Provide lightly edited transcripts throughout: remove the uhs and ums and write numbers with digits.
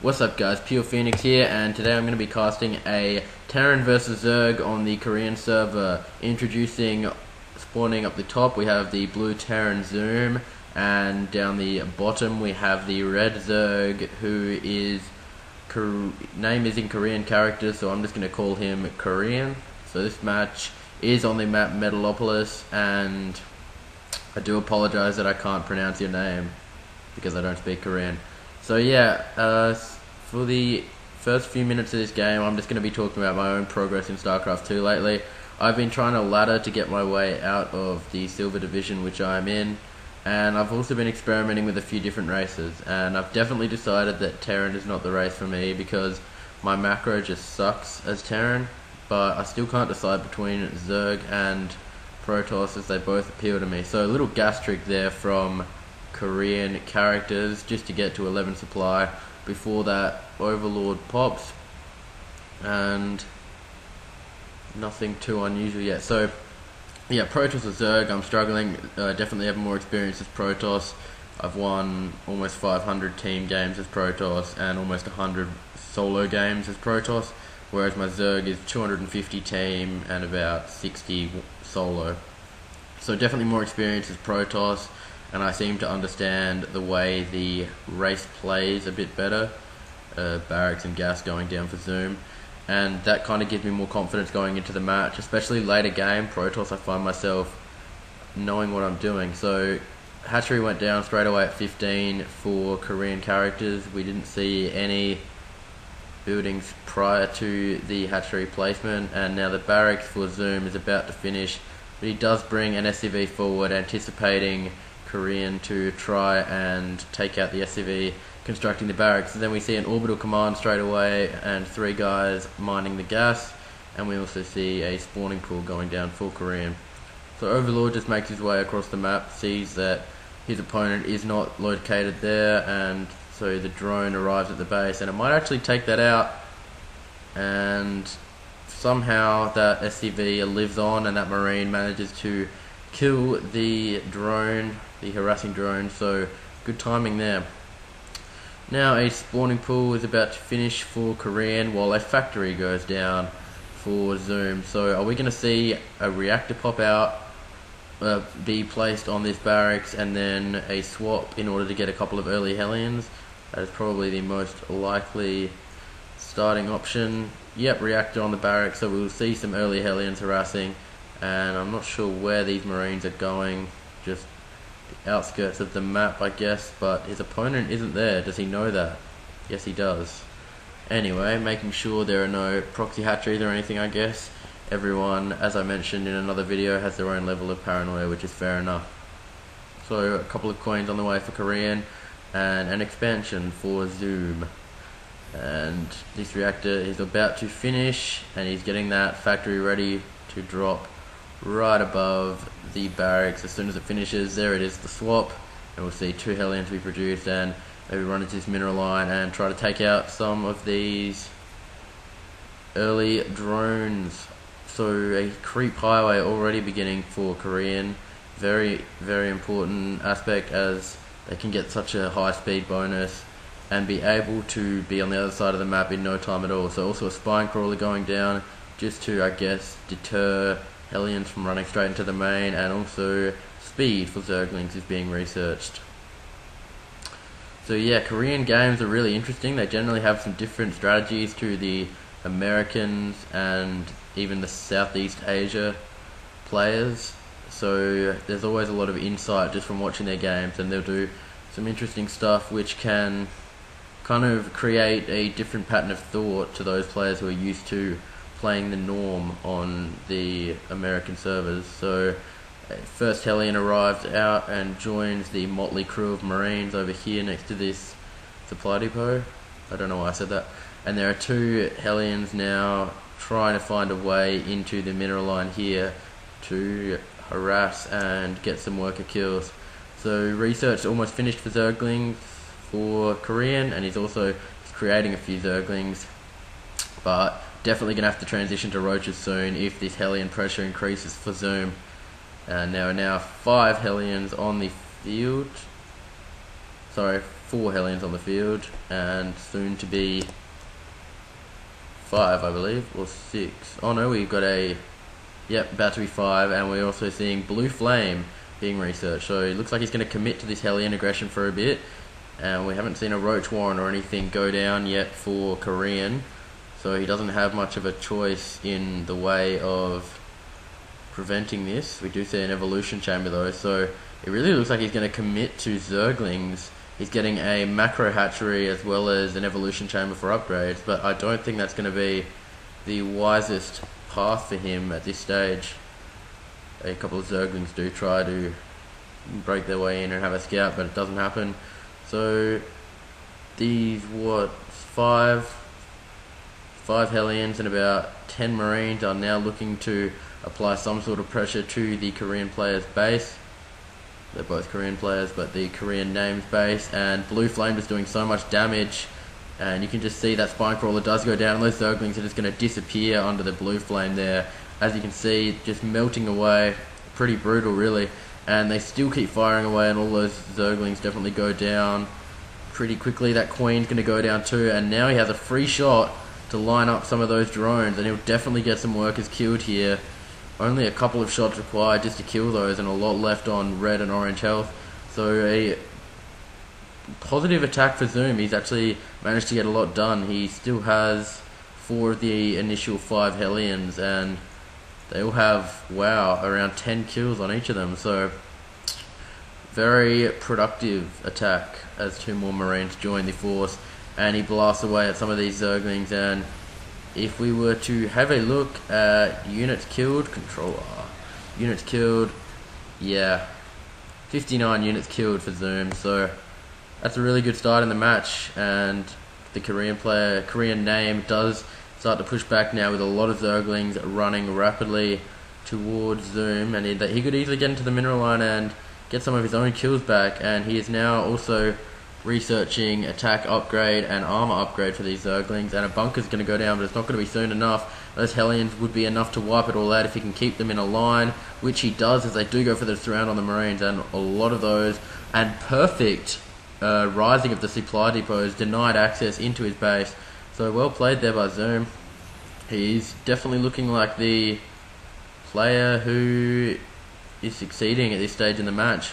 What's up guys, Pure Phoenix here, and today I'm going to be casting a Terran vs Zerg on the Korean server. Spawning up the top we have the blue Terran ZooM, and down the bottom we have the red Zerg, who is name is in Korean characters, so I'm just going to call him Korean. So this match is on the map Metalopolis, and I do apologize that I can't pronounce your name because I don't speak Korean. So yeah, for the first few minutes of this game, I'm just going to be talking about my own progress in StarCraft 2 lately. I've been trying to ladder to get my way out of the Silver Division, which I'm in, and I've also been experimenting with a few different races, and I've definitely decided that Terran is not the race for me because my macro just sucks as Terran, but I still can't decide between Zerg and Protoss as they both appeal to me. So a little gas trick there from Korean characters just to get to 11 supply before that Overlord pops, and nothing too unusual yet. So yeah, Protoss or Zerg, I'm struggling. Definitely have more experience as Protoss. I've won almost 500 team games as Protoss and almost 100 solo games as Protoss, whereas my Zerg is 250 team and about 60 solo. So definitely more experience as Protoss, and I seem to understand the way the race plays a bit better. Barracks and gas going down for ZooM, and that kind of gives me more confidence going into the match, especially later game. Protoss, I find myself knowing what I'm doing. So hatchery went down straight away at 15 for Korean characters. We didn't see any buildings prior to the hatchery placement, and now the barracks for ZooM is about to finish, but he does bring an SCV forward, anticipating Korean to try and take out the SCV constructing the barracks. And then we see an orbital command straight away and 3 guys mining the gas, and we also see a spawning pool going down for Korean. So Overlord just makes his way across the map, sees that his opponent is not located there, and so the drone arrives at the base, and it might actually take that out, and somehow that SCV lives on and that Marine manages to kill the drone, the harassing drone. So good timing there. Now a spawning pool is about to finish for Korean while a factory goes down for ZooM. So are we going to see a reactor pop out, be placed on this barracks, and then a swap in order to get a couple of early Hellions? That is probably the most likely starting option. Yep, reactor on the barracks, so we'll see some early Hellions harassing, and I'm not sure where these Marines are going, just the outskirts of the map I guess, but his opponent isn't there. Does he know that? Yes he does. Anyway, making sure there are no proxy hatcheries or anything, I guess. Everyone, as I mentioned in another video, has their own level of paranoia, which is fair enough. So a couple of coins on the way for Korean, and an expansion for ZooM. And this reactor is about to finish, and he's getting that factory ready to drop right above the barracks. As soon as it finishes, there it is, the swap, and we'll see 2 Hellions be produced, and maybe run into this mineral line and try to take out some of these early drones. So a creep highway already beginning for Korean. Very, very important aspect, as they can get such a high speed bonus and be able to be on the other side of the map in no time at all. So also a spine crawler going down just to, I guess, deter Hellions from running straight into the main, and also speed for Zerglings is being researched. So yeah, Korean games are really interesting. They generally have some different strategies to the Americans and even the Southeast Asia players. So there's always a lot of insight just from watching their games, and they'll do some interesting stuff which can kind of create a different pattern of thought to those players who are used to playing the norm on the American servers. So first Hellion arrives out and joins the motley crew of Marines over here next to this supply depot. I don't know why I said that. And there are 2 Hellions now trying to find a way into the mineral line here to harass and get some worker kills. So research almost finished for Zerglings for Korean, and he's also creating a few Zerglings, but definitely going to have to transition to roaches soon if this Hellion pressure increases for ZooM. And there are now 5 Hellions on the field. Sorry, 4 Hellions on the field, and soon to be 5, I believe, or 6. Oh no, we've got about to be 5, and we're also seeing Blue Flame being researched. So it looks like he's going to commit to this Hellion aggression for a bit, and we haven't seen a Roach Warren or anything go down yet for Korean, so he doesn't have much of a choice in the way of preventing this. We do see an evolution chamber though, so it really looks like he's going to commit to Zerglings. He's getting a macro hatchery as well as an evolution chamber for upgrades, but I don't think that's going to be the wisest path for him at this stage. A couple of Zerglings do try to break their way in and have a scout, but it doesn't happen. So these, five Hellions and about 10 Marines are now looking to apply some sort of pressure to the Korean player's base. They're both Korean players, but the Korean name's base, and Blue Flame is doing so much damage, and you can just see that Spine Crawler does go down, and those Zerglings are just going to disappear under the Blue Flame there. As you can see, just melting away, pretty brutal really, and they still keep firing away, and all those Zerglings definitely go down pretty quickly. That Queen's going to go down too, and now he has a free shot to line up some of those drones, and he'll definitely get some workers killed here. Only a couple of shots required just to kill those, and a lot left on red and orange health. So a positive attack for ZooM. He's actually managed to get a lot done. He still has 4 of the initial 5 Hellions, and they all have, wow, around 10 kills on each of them. So very productive attack as 2 more Marines join the force, and he blasts away at some of these Zerglings. And if we were to have a look at units killed, units killed, yeah, 59 units killed for ZooM, so that's a really good start in the match, and the Korean name does start to push back now with a lot of Zerglings running rapidly towards ZooM, and he could easily get into the mineral line and get some of his own kills back, and he is now also researching attack upgrade and armor upgrade for these Zerglings, and a bunker's going to go down, but it's not going to be soon enough. Those Hellions would be enough to wipe it all out if he can keep them in a line, which he does, as they do go for the surround on the Marines, and a lot of those, and perfect rising of the supply depots denied access into his base. So well played there by ZooM. He's definitely looking like the player who is succeeding at this stage in the match.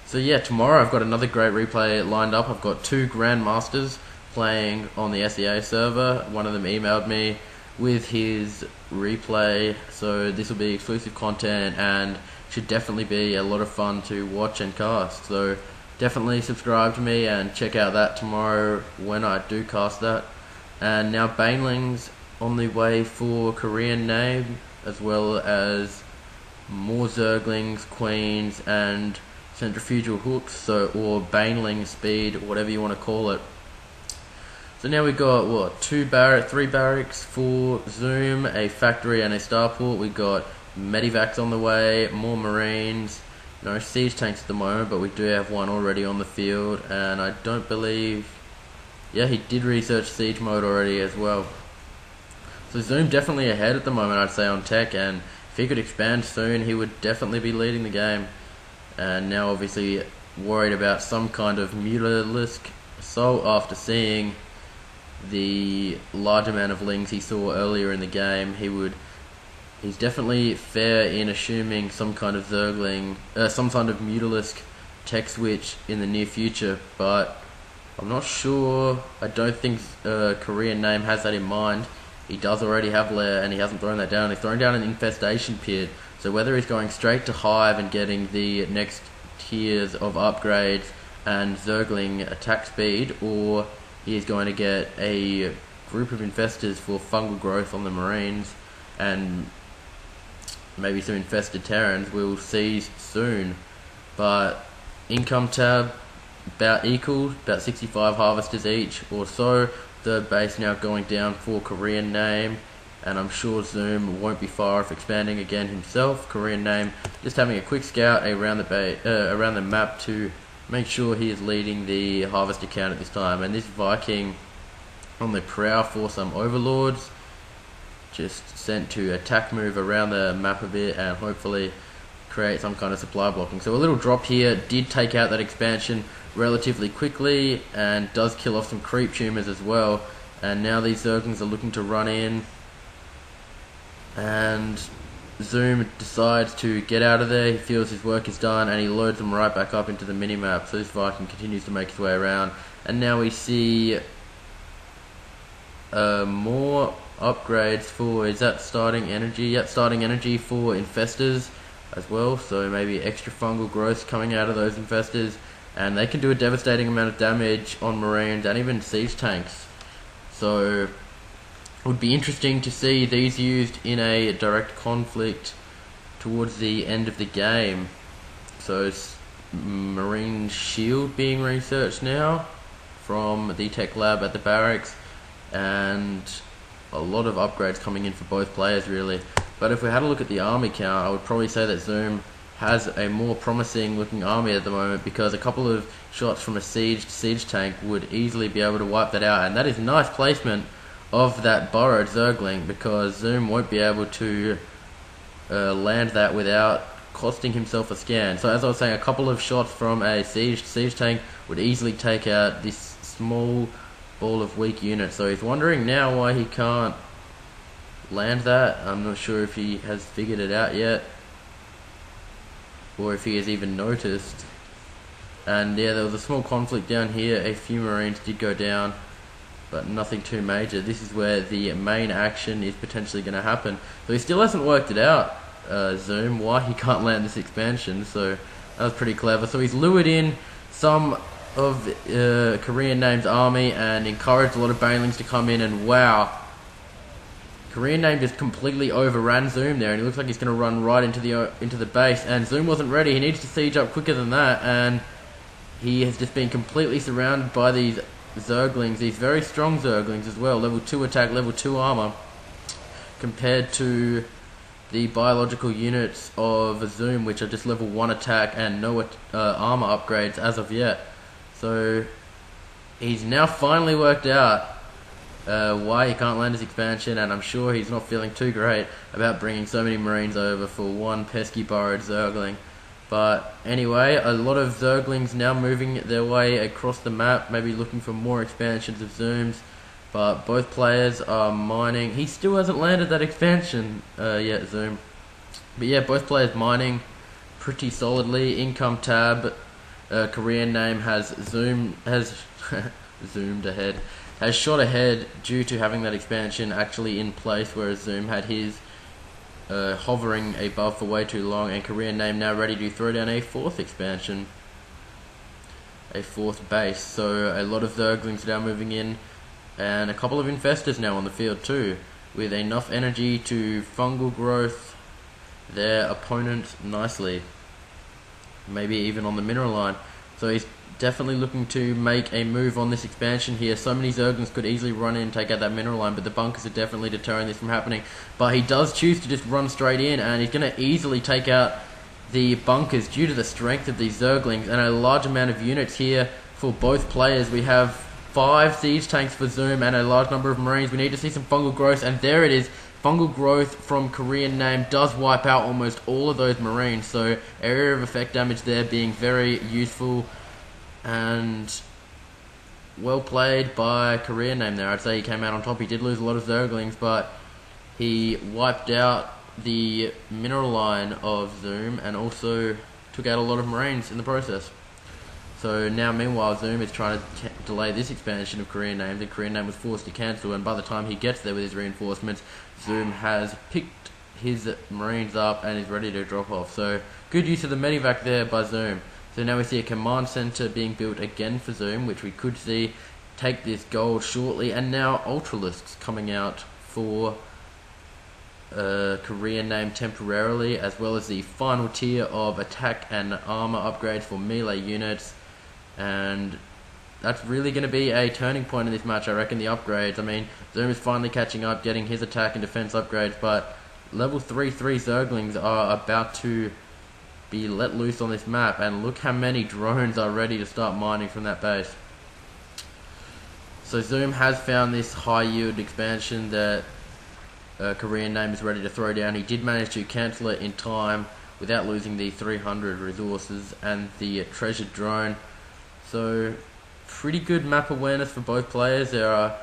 So yeah, tomorrow I've got another great replay lined up. I've got 2 Grandmasters playing on the SEA server. One of them emailed me with his replay, so this will be exclusive content and should definitely be a lot of fun to watch and cast. So definitely subscribe to me and check out that tomorrow when I do cast that. And now Banelings on the way for Korean name, as well as more Zerglings, Queens, and centrifugal hooks, or Baneling speed, whatever you want to call it. So now we've got 3 barracks for ZooM, a factory and a starport. We've got medivacs on the way, more Marines, no siege tanks at the moment, but we do have one already on the field, and I don't believe, yeah, he did research siege mode already as well. So ZooM definitely ahead at the moment, I'd say, on tech, and if he could expand soon, he would definitely be leading the game. And now obviously worried about some kind of mutalisk assault after seeing the large amount of lings he saw earlier in the game. He's definitely fair in assuming some kind of Zergling, some kind of mutalisk tech switch in the near future, but I'm not sure. I don't think Korean name has that in mind. He does already have lair, and he hasn't thrown that down. He's thrown down an infestation pit. So whether he's going straight to Hive and getting the next tiers of upgrades and Zergling attack speed, or he is going to get a group of infestors for fungal growth on the Marines and maybe some infested Terrans, we'll see soon. But income tab about equal, about 65 harvesters each or so. Third base now going down for Korean name, and I'm sure ZooM won't be far off expanding again himself. Korean name just having a quick scout around the map to make sure he is leading the harvester count at this time. And this Viking on the prowl for some overlords, just sent to attack move around the map a bit, and hopefully create some kind of supply blocking. So a little drop here did take out that expansion relatively quickly and does kill off some creep tumors as well. And now these Zerglings are looking to run in, and ZooM decides to get out of there. He feels his work is done and he loads them right back up into the minimap. So this Viking continues to make his way around, and now we see more upgrades for, is that starting energy? Yep, starting energy for infestors as well, so maybe extra fungal growth coming out of those infestors, and they can do a devastating amount of damage on marines and even siege tanks. So it would be interesting to see these used in a direct conflict towards the end of the game. So marine shield being researched now from the tech lab at the barracks, and a lot of upgrades coming in for both players really. But if we had a look at the army count, I would probably say that ZooM has a more promising looking army at the moment, because a couple of shots from a siege tank would easily be able to wipe that out, and that is nice placement of that burrowed Zergling, because ZooM won't be able to land that without costing himself a scan. So as I was saying, a couple of shots from a siege tank would easily take out this small ball of weak units. So he's wondering now why he can't land that. I'm not sure if he has figured it out yet, or if he has even noticed. And yeah, there was a small conflict down here. A few marines did go down, but nothing too major. This is where the main action is potentially going to happen. So he still hasn't worked it out, ZooM, why he can't land this expansion. So that was pretty clever. So he's lured in some of Korean Name's army and encouraged a lot of banelings to come in, and wow, Korean Name just completely overran ZooM there, and he looks like he's going to run right into the base, and ZooM wasn't ready. He needs to siege up quicker than that, and he has just been completely surrounded by these Zerglings, these very strong Zerglings as well, level 2 attack, level 2 armor, compared to the biological units of ZooM, which are just level 1 attack and no armor upgrades as of yet. So he's now finally worked out why he can't land his expansion, and I'm sure he's not feeling too great about bringing so many marines over for one pesky burrowed Zergling. But anyway, a lot of Zerglings now moving their way across the map, maybe looking for more expansions of ZooM's, but both players are mining. He still hasn't landed that expansion yet, ZooM. But yeah, both players mining pretty solidly. Income tab, Korean Name has zoomed ahead, has shot ahead due to having that expansion actually in place, whereas ZooM had his hovering above for way too long, and Korean Name now ready to throw down a 4th expansion, a 4th base. So a lot of Zerglings now moving in, and a couple of infestors now on the field too, with enough energy to fungal growth their opponent nicely, maybe even on the mineral line. So he's definitely looking to make a move on this expansion here. So many Zerglings could easily run in and take out that mineral line, but the bunkers are definitely deterring this from happening. But he does choose to just run straight in, and he's going to easily take out the bunkers due to the strength of these Zerglings and a large amount of units here for both players. We have 5 siege tanks for ZooM and a large number of marines. We need to see some fungal growth, and there it is. Fungal growth from Korean Name does wipe out almost all of those marines, so area of effect damage there being very useful, and well played by Korean Name there. I'd say he came out on top. He did lose a lot of Zerglings, but he wiped out the mineral line of ZooM and also took out a lot of marines in the process. So now meanwhile ZooM is trying to delay this expansion of Korean Name. The Korean Name was forced to cancel, and by the time he gets there with his reinforcements, ZooM has picked his marines up and is ready to drop off. So good use of the medivac there by ZooM. So now we see a command center being built again for ZooM, which we could see take this gold shortly, and now Ultralisks coming out for Korean Name temporarily, as well as the final tier of attack and armor upgrades for melee units. And that's really going to be a turning point in this match, I reckon, the upgrades. I mean, ZooM is finally catching up, getting his attack and defense upgrades, but level 3 Zerglings are about to be let loose on this map, and look how many drones are ready to start mining from that base. So ZooM has found this high yield expansion that Korean Name is ready to throw down. He did manage to cancel it in time without losing the 300 resources and the treasured drone. So pretty good map awareness for both players. There are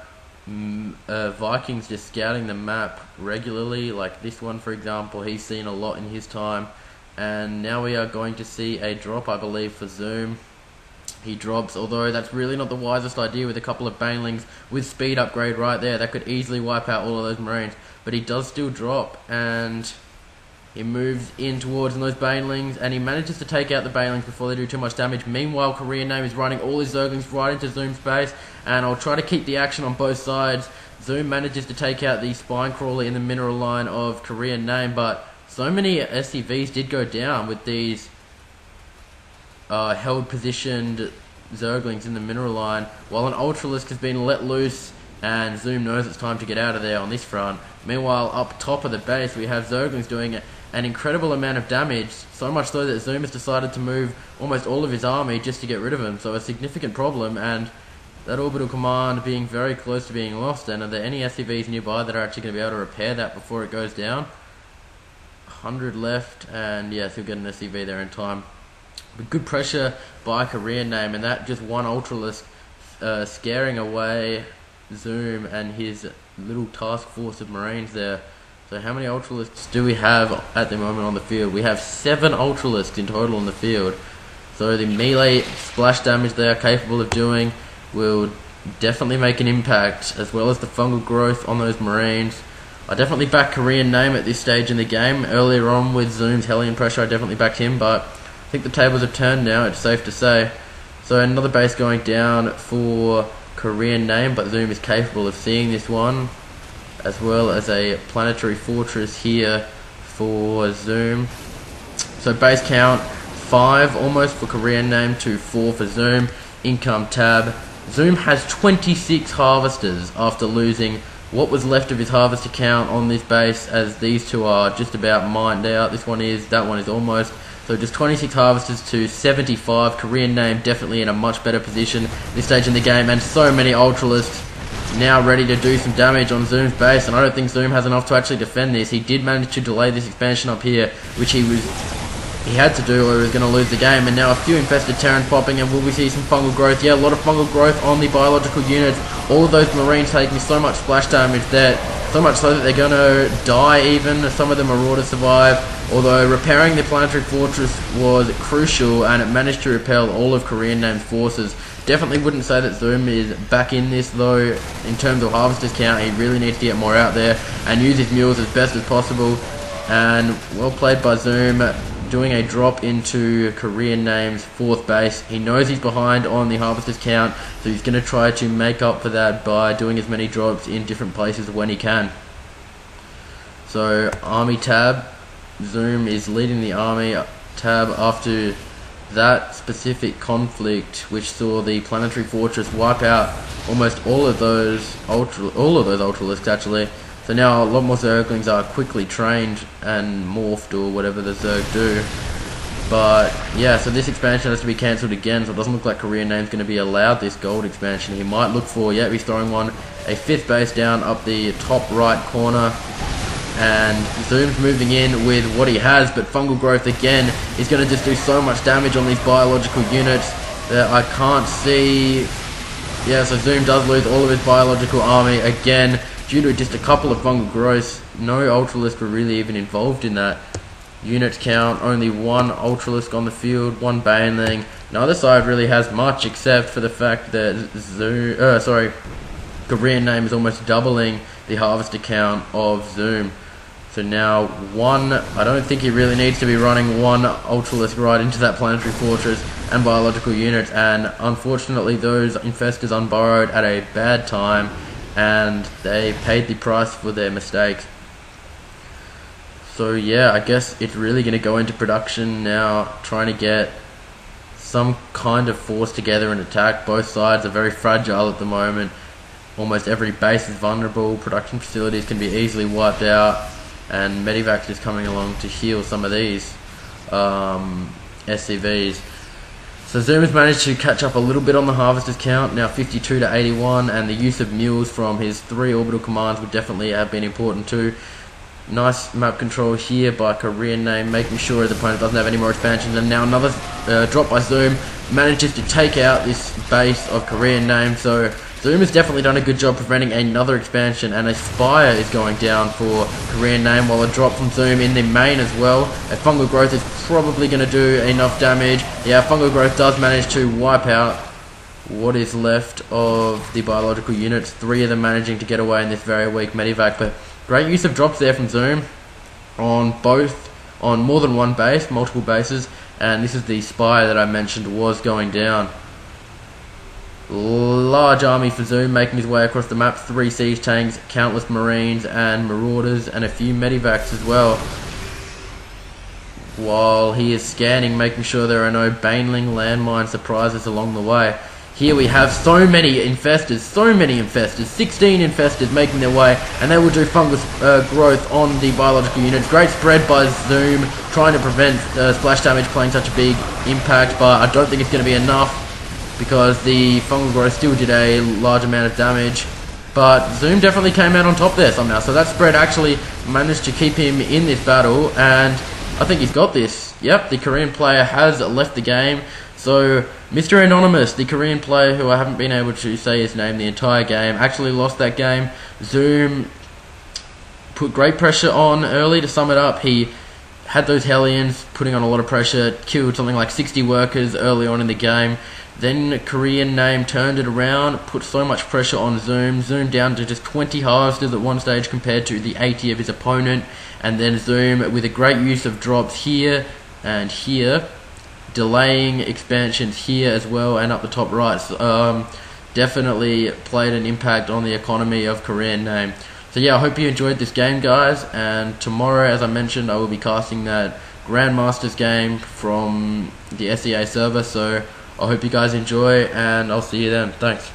Vikings just scouting the map regularly, like this one for example. He's seen a lot in his time, and now we are going to see a drop, I believe, for ZooM. He drops, although that's really not the wisest idea with a couple of banelings with speed upgrade right there. That could easily wipe out all of those Marines, but he does still drop, and he moves in towards those banelings, and he manages to take out the banelings before they do too much damage. Meanwhile, Korean Name is running all his Zerglings right into ZooM's base, and I'll try to keep the action on both sides. ZooM manages to take out the spine crawler in the mineral line of Korean Name, but so many SCVs did go down with these held positioned Zerglings in the mineral line, while an Ultralisk has been let loose, and ZooM knows it's time to get out of there on this front. Meanwhile, up top of the base, we have Zerglings doing an incredible amount of damage, so much so that ZooM has decided to move almost all of his army just to get rid of him, so a significant problem, and that orbital command being very close to being lost. And are there any SCVs nearby that are actually going to be able to repair that before it goes down? 100 left, and yes, he'll get an SCV there in time. But good pressure by Korean Name, and that just one Ultralisk scaring away ZooM and his little task force of Marines there. So how many Ultralisks do we have at the moment on the field? We have 7 Ultralisks in total on the field. So the melee splash damage they are capable of doing will definitely make an impact, as well as the fungal growth on those Marines. I definitely back Korean Name at this stage in the game. Earlier on with ZooM's Hellion pressure, I definitely backed him, but I think the tables have turned now, it's safe to say. So another base going down for Korean Name, but ZooM is capable of seeing this one, as well as a planetary fortress here for ZooM. So base count 5 almost for Korean Name to 4 for ZooM. Income tab. ZooM has 26 harvesters after losing what was left of his harvester count on this base, as these two are just about mined out. This one is, that one is almost. So just 26 harvesters to 75. Korean Name definitely in a much better position this stage in the game, and so many Ultralisks now ready to do some damage on ZooM's base, and I don't think ZooM has enough to actually defend this. He did manage to delay this expansion up here, which he had to do, or he was going to lose the game. And now a few infested Terrans popping, and will we see some fungal growth? Yeah, a lot of fungal growth on the biological units. All of those Marines taking so much splash damage that, so much so that they're going to die even. Some of the Marauders survive, although repairing the planetary fortress was crucial, and it managed to repel all of Korean Name's forces. Definitely wouldn't say that ZooM is back in this though. In terms of harvesters count, he really needs to get more out there and use his mules as best as possible. And well played by ZooM, doing a drop into Korean Name's 4th base. He knows he's behind on the harvesters count, so he's going to try to make up for that by doing as many drops in different places when he can. So army tab, ZooM is leading the army tab after that specific conflict, which saw the planetary fortress wipe out almost all of those Ultralisks actually. So now a lot more Zerglings are quickly trained and morphed, or whatever the Zerg do. But yeah, so this expansion has to be cancelled again, so it doesn't look like Korean Name's going to be allowed this gold expansion. He might look for, yeah, he's throwing one, a 5th base down up the top right corner. And ZooM's moving in with what he has, but fungal growth again is going to just do so much damage on these biological units that I can't see. Yeah, so ZooM does lose all of his biological army again due to just a couple of fungal growths. No Ultralisk were really even involved in that. Unit count, only 1 Ultralisk on the field, 1 Baneling. Neither side really has much, except for the fact that Korean Name is almost doubling the harvester count of ZooM. So now I don't think he really needs to be running 1 Ultralisk right into that planetary fortress and biological units, and unfortunately those infestors unburrowed at a bad time, and they paid the price for their mistakes. So yeah, I guess it's really going to go into production now, trying to get some kind of force together and attack. Both sides are very fragile at the moment. Almost every base is vulnerable, production facilities can be easily wiped out, and Medivacs is coming along to heal some of these SCVs. So ZooM has managed to catch up a little bit on the harvesters count, now 52 to 81, and the use of mules from his 3 orbital commands would definitely have been important too. Nice map control here by Korean Name, making sure the opponent doesn't have any more expansions. And now another drop by ZooM manages to take out this base of Korean Name. So ZooM has definitely done a good job preventing another expansion, and a Spire is going down for Korean Name, while a drop from ZooM in the main as well. A Fungal Growth is probably going to do enough damage. Yeah, Fungal Growth does manage to wipe out what is left of the biological units. 3 of them managing to get away in this very weak Medivac, but great use of drops there from ZooM on more than one base, multiple bases, and this is the Spire that I mentioned was going down. Large army for ZooM making his way across the map. 3 siege tanks, countless marines and marauders, and a few medivacs as well. While he is scanning, making sure there are no baneling landmine surprises along the way. Here we have so many infestors, 16 infestors making their way, and they will do fungus growth on the biological units. Great spread by ZooM, trying to prevent splash damage playing such a big impact, but I don't think it's going to be enough, because the fungal growth still did a large amount of damage. But ZooM definitely came out on top there somehow, so that spread actually managed to keep him in this battle, and I think he's got this. Yep, the Korean player has left the game. So Mr. Anonymous, the Korean player who I haven't been able to say his name the entire game, actually lost that game. ZooM put great pressure on early. To sum it up, he had those Hellions putting on a lot of pressure, killed something like 60 workers early on in the game. Then Korean Name turned it around, put so much pressure on ZooM. ZooM down to just 20 harvesters at one stage compared to the 80 of his opponent. And then ZooM with a great use of drops here and here, delaying expansions here as well and up the top right. Definitely played an impact on the economy of Korean Name. So yeah, I hope you enjoyed this game, guys, and tomorrow, as I mentioned, I will be casting that Grandmasters game from the SEA server, so I hope you guys enjoy, and I'll see you then. Thanks.